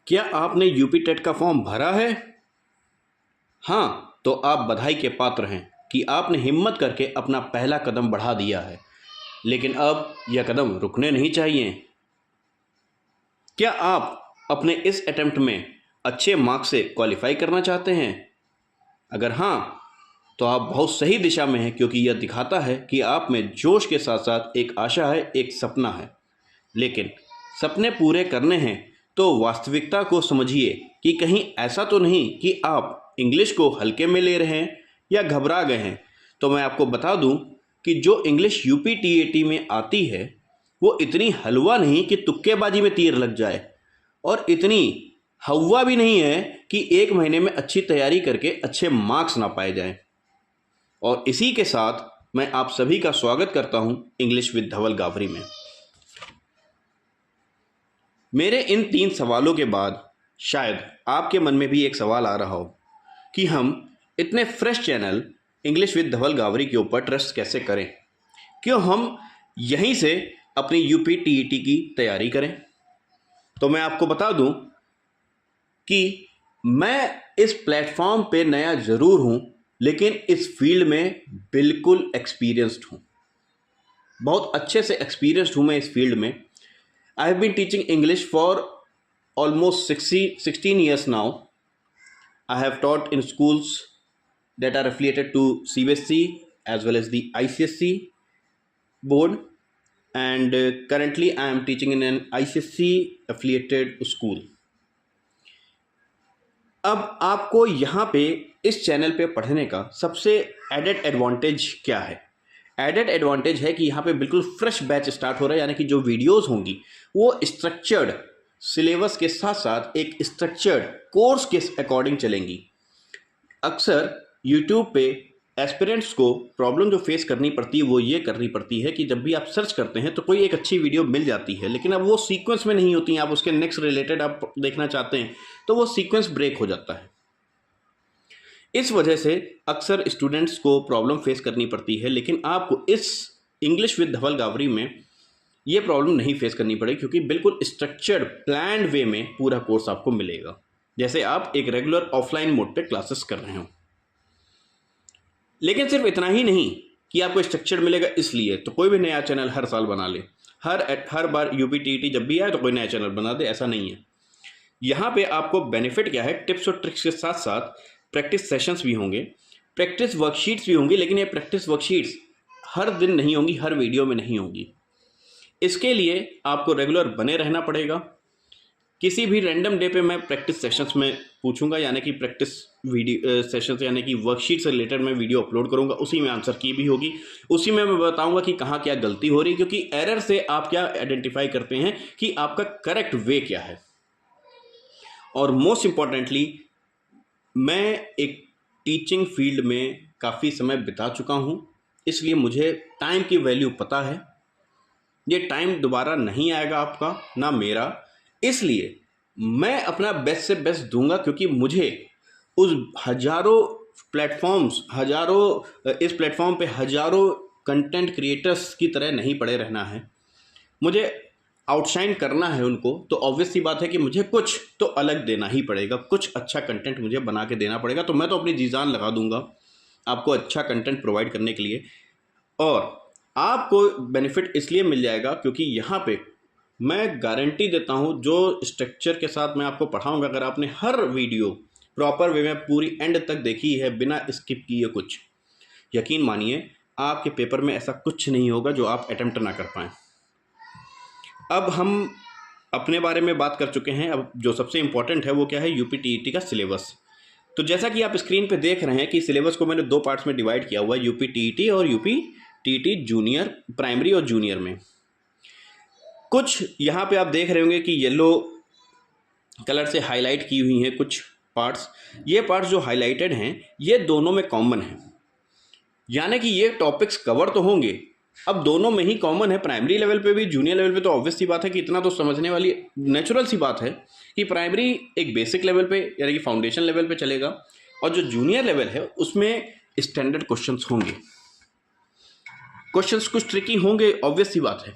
क्या आपने UP TET का फॉर्म भरा है? हाँ, तो आप बधाई के पात्र हैं कि आपने हिम्मत करके अपना पहला कदम बढ़ा दिया है। लेकिन अब यह कदम रुकने नहीं चाहिए। क्या आप अपने इस अटेम्प्ट में अच्छे मार्क्स से क्वालिफाई करना चाहते हैं? अगर हाँ, तो आप बहुत सही दिशा में हैं, क्योंकि यह दिखाता है कि आप में जोश के साथ साथ एक आशा है, एक सपना है। लेकिन सपने पूरे करने हैं तो वास्तविकता को समझिए कि कहीं ऐसा तो नहीं कि आप इंग्लिश को हल्के में ले रहे हैं या घबरा गए हैं। तो मैं आपको बता दूं कि जो इंग्लिश यूपी टीएटी में आती है वो इतनी हलवा नहीं कि तुक्केबाजी में तीर लग जाए, और इतनी हवा भी नहीं है कि एक महीने में अच्छी तैयारी करके अच्छे मार्क्स ना पाए जाएं। और इसी के साथ मैं आप सभी का स्वागत करता हूं इंग्लिश विद धवल गावरी में। मेरे इन 3 सवालों के बाद शायद आपके मन में भी एक सवाल आ रहा हो कि हम इतने फ्रेश चैनल इंग्लिश विद धवल गावरी के ऊपर ट्रस्ट कैसे करें, क्यों हम यहीं से अपनी यूपी टीईटी की तैयारी करें। तो मैं आपको बता दूं कि मैं इस प्लेटफॉर्म पे नया ज़रूर हूं, लेकिन इस फील्ड में बिल्कुल एक्सपीरियंस्ड हूं, बहुत अच्छे से एक्सपीरियंस्ड हूं मैं इस फील्ड में। I have been teaching English for almost 16 years now. I have taught in schools that are affiliated to CBSE as well as the ICSE board, and currently I am teaching in an ICSE affiliated school. अब आपको यहाँ पे इस channel पे पढ़ने का सबसे added advantage क्या है? एडेड एडवांटेज है कि यहाँ पे बिल्कुल फ्रेश बैच स्टार्ट हो रहा है, यानी कि जो वीडियोस होंगी वो स्ट्रक्चर्ड सिलेबस के साथ साथ एक स्ट्रक्चर्ड कोर्स के अकॉर्डिंग चलेंगी। अक्सर यूट्यूब पे एस्पिरेंट्स को प्रॉब्लम जो फेस करनी पड़ती है वो ये करनी पड़ती है कि जब भी आप सर्च करते हैं तो कोई एक अच्छी वीडियो मिल जाती है, लेकिन अब वो सीक्वेंस में नहीं होती हैं। आप उसके नेक्स्ट रिलेटेड आप देखना चाहते हैं तो वो सीक्वेंस ब्रेक हो जाता है। इस वजह से अक्सर स्टूडेंट्स को प्रॉब्लम फेस करनी पड़ती है, लेकिन आपको इस इंग्लिश विद धवल गावरी में ये प्रॉब्लम नहीं फेस करनी पड़ेगी, क्योंकि बिल्कुल स्ट्रक्चर्ड प्लान्ड वे में पूरा कोर्स आपको मिलेगा, जैसे आप एक रेगुलर ऑफलाइन मोड पे क्लासेस कर रहे हो। लेकिन सिर्फ इतना ही नहीं कि आपको स्ट्रक्चर्ड मिलेगा इसलिए तो कोई भी नया चैनल हर साल बना ले, हर बार यूपी टीईटी जब भी आए तो कोई नया चैनल बना दे, ऐसा नहीं है। यहाँ पे आपको बेनिफिट क्या है, टिप्स और ट्रिक्स के साथ साथ प्रैक्टिस सेशंस भी होंगे, प्रैक्टिस वर्कशीट्स भी होंगी, लेकिन ये प्रैक्टिस वर्कशीट्स हर दिन नहीं होंगी, हर वीडियो में नहीं होंगी। इसके लिए आपको रेगुलर बने रहना पड़ेगा। किसी भी रैंडम डे पे मैं प्रैक्टिस सेशंस में पूछूंगा, यानी कि प्रैक्टिस वीडियो सेशंस यानी कि वर्कशीट से रिलेटेड मैं वीडियो अपलोड करूंगा, उसी में आंसर की भी होगी, उसी में मैं बताऊंगा कि कहाँ क्या गलती हो रही है, क्योंकि एरर से आप क्या आइडेंटिफाई करते हैं कि आपका करेक्ट वे क्या है। और मोस्ट इंपॉर्टेंटली मैं एक टीचिंग फील्ड में काफ़ी समय बिता चुका हूँ, इसलिए मुझे टाइम की वैल्यू पता है। ये टाइम दोबारा नहीं आएगा आपका ना मेरा, इसलिए मैं अपना बेस्ट से बेस्ट दूंगा, क्योंकि मुझे उस हजारों प्लेटफॉर्म्स इस प्लेटफॉर्म पे हजारों कंटेंट क्रिएटर्स की तरह नहीं पड़े रहना है। मुझे आउटशाइन करना है उनको, तो ऑब्वियस सी बात है कि मुझे कुछ तो अलग देना ही पड़ेगा, कुछ अच्छा कंटेंट मुझे बना के देना पड़ेगा। तो मैं तो अपनी जी जान लगा दूंगा आपको अच्छा कंटेंट प्रोवाइड करने के लिए, और आपको बेनिफिट इसलिए मिल जाएगा क्योंकि यहाँ पे मैं गारंटी देता हूँ जो स्ट्रक्चर के साथ मैं आपको पढ़ाऊँगा, अगर आपने हर वीडियो प्रॉपर वे में पूरी एंड तक देखी है बिना स्किप किए कुछ, यकीन मानिए आपके पेपर में ऐसा कुछ नहीं होगा जो आप अटेम्प्ट ना कर पाएँ। अब हम अपने बारे में बात कर चुके हैं, अब जो सबसे इम्पॉर्टेंट है वो क्या है, यूपी टीईटी का सिलेबस। तो जैसा कि आप स्क्रीन पे देख रहे हैं कि सिलेबस को मैंने 2 पार्ट्स में डिवाइड किया हुआ है, यूपी टीईटी और यूपी टीईटी जूनियर, प्राइमरी और जूनियर में। कुछ यहाँ पे आप देख रहे होंगे कि येलो कलर से हाईलाइट की हुई हैं कुछ पार्ट्स। ये पार्ट्स जो हाईलाइटेड हैं ये दोनों में कॉमन है, यानी कि ये टॉपिक्स कवर तो होंगे, अब दोनों में ही कॉमन है, प्राइमरी लेवल पे भी जूनियर लेवल पे। तो ऑब्वियस सी बात है कि इतना तो समझने वाली नेचुरल सी बात है कि प्राइमरी एक बेसिक लेवल पे यानी कि फाउंडेशन लेवल पे चलेगा, और जो जूनियर लेवल है उसमें स्टैंडर्ड क्वेश्चंस होंगे। क्वेश्चंस कुछ ट्रिकी होंगे, ऑब्वियस सी बात है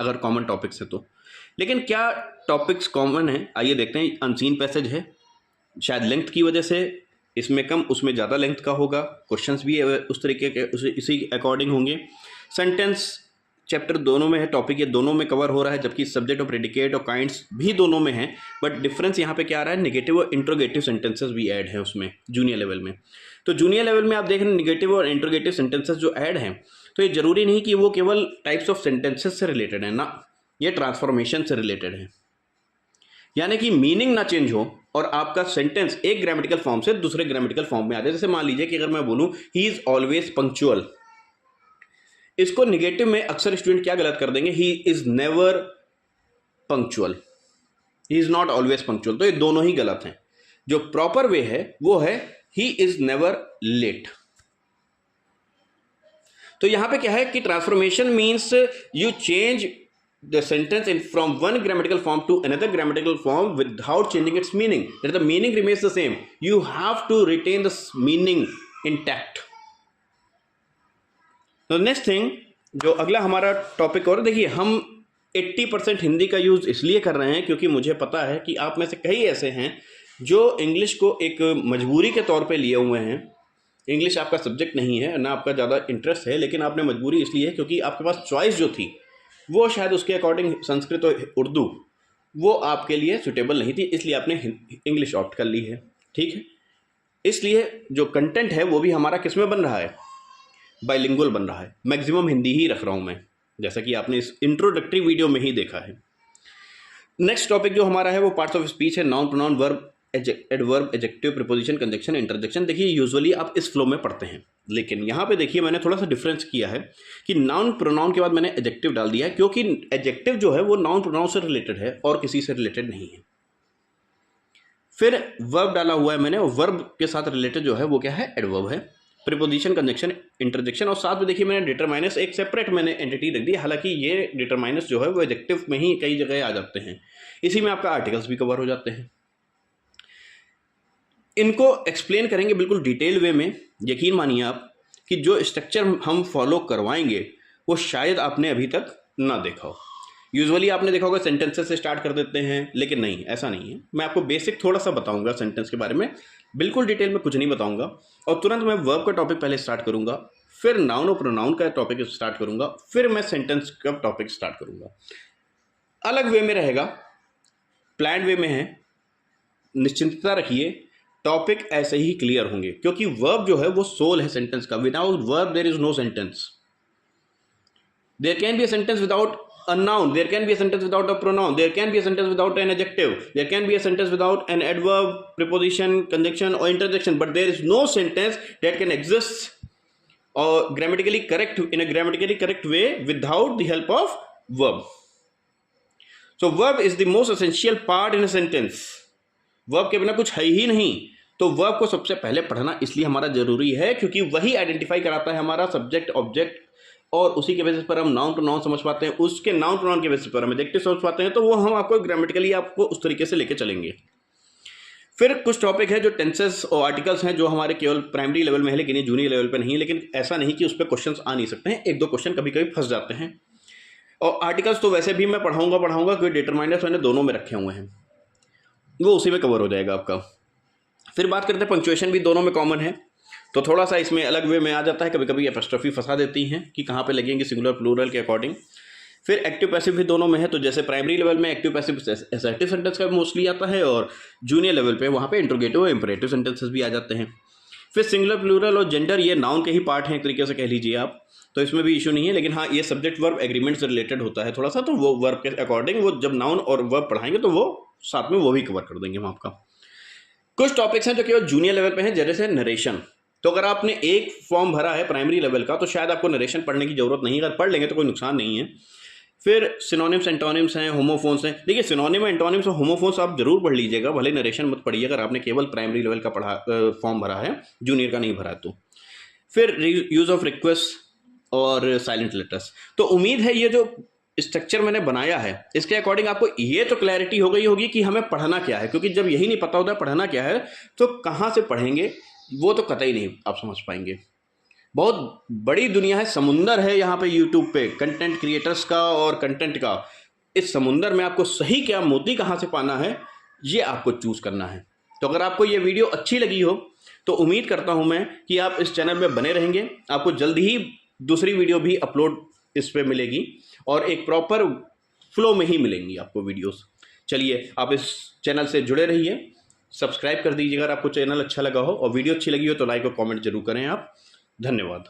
अगर कॉमन टॉपिक्स है तो, लेकिन क्या टॉपिक्स कॉमन हैं, आइए देखते हैं। अनसीन पैसेज है, शायद लेंथ की वजह से इसमें कम उसमें ज़्यादा लेंथ का होगा। क्वेश्चंस भी उस तरीके के इसी अकॉर्डिंग होंगे। सेंटेंस चैप्टर दोनों में है, टॉपिक ये दोनों में कवर हो रहा है, जबकि सब्जेक्ट और प्रेडिकेट और काइंड्स भी दोनों में हैं। बट डिफरेंस यहाँ पे क्या आ रहा है, नेगेटिव और इंट्रोगेटिव सेंटेंसेस भी ऐड है उसमें जूनियर लेवल में। तो जूनियर लेवल में आप देख रहे हैं नेगेटिव और इंट्रोगेटिव सेंटेंसेस जो ऐड हैं, तो ये जरूरी नहीं कि वो केवल टाइप्स ऑफ सेंटेंसेस से रिलेटेड है ना, ये ट्रांसफॉर्मेशन से रिलेटेड है। यानी कि मीनिंग ना चेंज हो और आपका सेंटेंस एक ग्रामेटिकल फॉर्म से दूसरे ग्रामेटिकल फॉर्म में आ जाए। जैसे मान लीजिए कि अगर मैं बोलूं ही इज ऑलवेज पंक्चुअल, इसको निगेटिव में अक्सर स्टूडेंट क्या गलत कर देंगे, he is never punctual, he is not always punctual. तो ये दोनों ही गलत हैं। जो प्रॉपर वे है वो है ही इज नेवर लेट। तो यहां पे क्या है कि transformation means you change the sentence from one grammatical form to another grammatical form without changing its meaning. That the meaning remains the same. You have to retain the meaning intact. So next thing, जो अगला हमारा topic और देखिए, हम 80% हिंदी का use इसलिए कर रहे हैं क्योंकि मुझे पता है कि आप में से कई ऐसे हैं जो इंग्लिश को एक मजबूरी के तौर पे लिए हुए हैं। इंग्लिश आपका सब्जेक्ट नहीं है ना, आपका ज़्यादा इंटरेस्ट है, लेकिन आपने मजबूरी इसलिए है क्योंकि आपके पास चॉइस जो थी वो शायद उसके अकॉर्डिंग संस्कृत और उर्दू वो आपके लिए सुटेबल नहीं थी, इसलिए आपने इंग्लिश ऑप्ट कर ली है। ठीक है, इसलिए जो कंटेंट है वो भी हमारा किस में बन रहा है, बाइलिंगुअल बन रहा है। मैक्सिमम हिंदी ही रख रहा हूँ मैं, जैसा कि आपने इस इंट्रोडक्टरी वीडियो में ही देखा है। नेक्स्ट टॉपिक जो हमारा है वो पार्ट्स ऑफ स्पीच है, noun, pronoun, verb, adverb, adjective, preposition, conjunction, interjection. देखिए यूजुअली आप इस फ्लो में पढ़ते हैं, लेकिन यहाँ पे देखिए मैंने थोड़ा सा डिफरेंस किया है कि नाउन प्रोनाउन के बाद मैंने एडजेक्टिव डाल दिया है, क्योंकि एडजेक्टिव जो है वो नाउन प्रोनाउन से रिलेटेड है और किसी से रिलेटेड नहीं है। फिर वर्ब डाला हुआ है मैंने, और वर्ब के साथ रिलेटेड जो है वो क्या है, एडवर्ब है। प्रीपोजिशन, कंजंक्शन, इंटरजेक्शन, और साथ में देखिए मैंने डिटरमाइनस एक सेपरेट मैंने एंटिटी रख दी। हालांकि ये डिटरमाइनस जो है वो एडजेक्टिव में ही कई जगह आ जाते हैं, इसी में आपका आर्टिकल्स भी कवर हो जाते हैं। इनको एक्सप्लेन करेंगे बिल्कुल डिटेल वे में। यकीन मानिए आप कि जो स्ट्रक्चर हम फॉलो करवाएंगे वो शायद आपने अभी तक ना देखा हो। यूजुअली आपने देखा होगा सेंटेंसेस से स्टार्ट कर देते हैं, लेकिन नहीं, ऐसा नहीं है। मैं आपको बेसिक थोड़ा सा बताऊंगा सेंटेंस के बारे में, बिल्कुल डिटेल में कुछ नहीं बताऊंगा। और तुरंत मैं वर्ब का टॉपिक पहले स्टार्ट करूंगा, फिर नाउन और प्रोनाउन का टॉपिक स्टार्ट करूंगा, फिर मैं सेंटेंस का टॉपिक स्टार्ट करूंगा। अलग वे में रहेगा, प्लान वे में है, निश्चिंतता रखिए, टॉपिक ऐसे ही क्लियर होंगे, क्योंकि वर्ब जो है वो सोल है सेंटेंस का। Without verb there is no sentence. There can be a sentence without a noun, there can be a sentence without a pronoun, there can be a sentence without an adjective, there can be a sentence without an adverb, preposition, conjunction or interjection, but there is no sentence that can exist or grammatically correct in a grammatically correct way without the help of verb. So verb is the most essential part in a sentence. Verb के बिना कुछ है ही नहीं। तो verb को सबसे पहले पढ़ना इसलिए हमारा जरूरी है क्योंकि वही आइडेंटिफाई कराता है हमारा सब्जेक्ट ऑब्जेक्ट, और उसी के बेसिस पर हम नाउन टू नाउन समझ पाते हैं, उसके नाउन टू नाउन के बेसिस पर हम एडजेक्टिव समझ पाते हैं। तो वो हम आपको ग्रामेटिकली आपको उस तरीके से लेके चलेंगे। फिर कुछ टॉपिक है जो टेंसेस और आर्टिकल्स हैं, जो हमारे केवल प्राइमरी लेवल में है, लेकिन ये जूनियर लेवल पे नहीं है। लेकिन ऐसा नहीं कि उस पर क्वेश्चन आ नहीं सकते हैं, एक दो क्वेश्चन कभी कभी फंस जाते हैं। और आर्टिकल्स तो वैसे भी मैं पढ़ाऊंगा क्योंकि डिटरमाइनर्स मैंने दोनों में रखे हुए हैं, वो उसी में कवर हो जाएगा आपका। फिर बात करते हैं पंक्चुएशन भी दोनों में कॉमन है, तो थोड़ा सा इसमें अलग वे में आ जाता है। कभी कभी एपोस्ट्रोफी फंसा देती हैं कि कहाँ पे लगेंगे सिंगुलर प्लूरल के अकॉर्डिंग। फिर एक्टिव पैसिव भी दोनों में है, तो जैसे प्राइमरी लेवल में एक्टिव पैसिव असर्टिव सेंटेंस का मोस्टली आता है, और जूनियर लेवल पे वहाँ पे इंट्रोगेटिव और इंपरेटिव सेंटेंसेस भी आ जाते हैं। फिर सिंगुलर प्लूरल और जेंडर ये नाउन के ही पार्ट हैं एक तरीके से कह लीजिए आप, तो इसमें भी इशू नहीं है। लेकिन हाँ, ये सब्जेक्ट वर्ब एग्रीमेंट से रिलेटेड होता है थोड़ा सा, तो वो वर्ब के अकॉर्डिंग वो जब नाउन और वर्ब पढ़ाएंगे तो वो साथ में वो भी कवर कर देंगे हम आपका। कुछ टॉपिक्स हैं जो केवल जूनियर लेवल पे हैं, जैसे नरेशन। तो अगर आपने एक फॉर्म भरा है प्राइमरी लेवल का तो शायद आपको नरेशन पढ़ने की जरूरत नहीं है, अगर पढ़ लेंगे तो कोई नुकसान नहीं है। फिर सिनोनिम्स, एंटोनिम्स हैं, होमोफोन्स हैं। देखिए सिनोनिम, एंटोनिम्स और होमोफोन्स आप जरूर पढ़ लीजिएगा, भले नरेशन मत पढ़िए अगर आपने केवल प्राइमरी लेवल का फॉर्म भरा है, जूनियर का नहीं भरा है तो। फिर यूज ऑफ रिक्वेस्ट और साइलेंट लेटर्स। तो उम्मीद है ये जो स्ट्रक्चर मैंने बनाया है इसके अकॉर्डिंग आपको ये तो क्लैरिटी हो गई होगी कि हमें पढ़ना क्या है, क्योंकि जब यही नहीं पता होता पढ़ना क्या है तो कहाँ से पढ़ेंगे वो तो कतई नहीं आप समझ पाएंगे। बहुत बड़ी दुनिया है, समुंदर है यहाँ पे यूट्यूब पे कंटेंट क्रिएटर्स का और कंटेंट का। इस समुंदर में आपको सही क्या मोती कहाँ से पाना है, ये आपको चूज़ करना है। तो अगर आपको ये वीडियो अच्छी लगी हो तो उम्मीद करता हूँ मैं कि आप इस चैनल में बने रहेंगे। आपको जल्द ही दूसरी वीडियो भी अपलोड इस पे मिलेगी और एक प्रॉपर फ्लो में ही मिलेंगी आपको वीडियोस। चलिए, आप इस चैनल से जुड़े रहिए, सब्सक्राइब कर दीजिए अगर आपको चैनल अच्छा लगा हो, और वीडियो अच्छी लगी हो तो लाइक और कमेंट जरूर करें आप। धन्यवाद।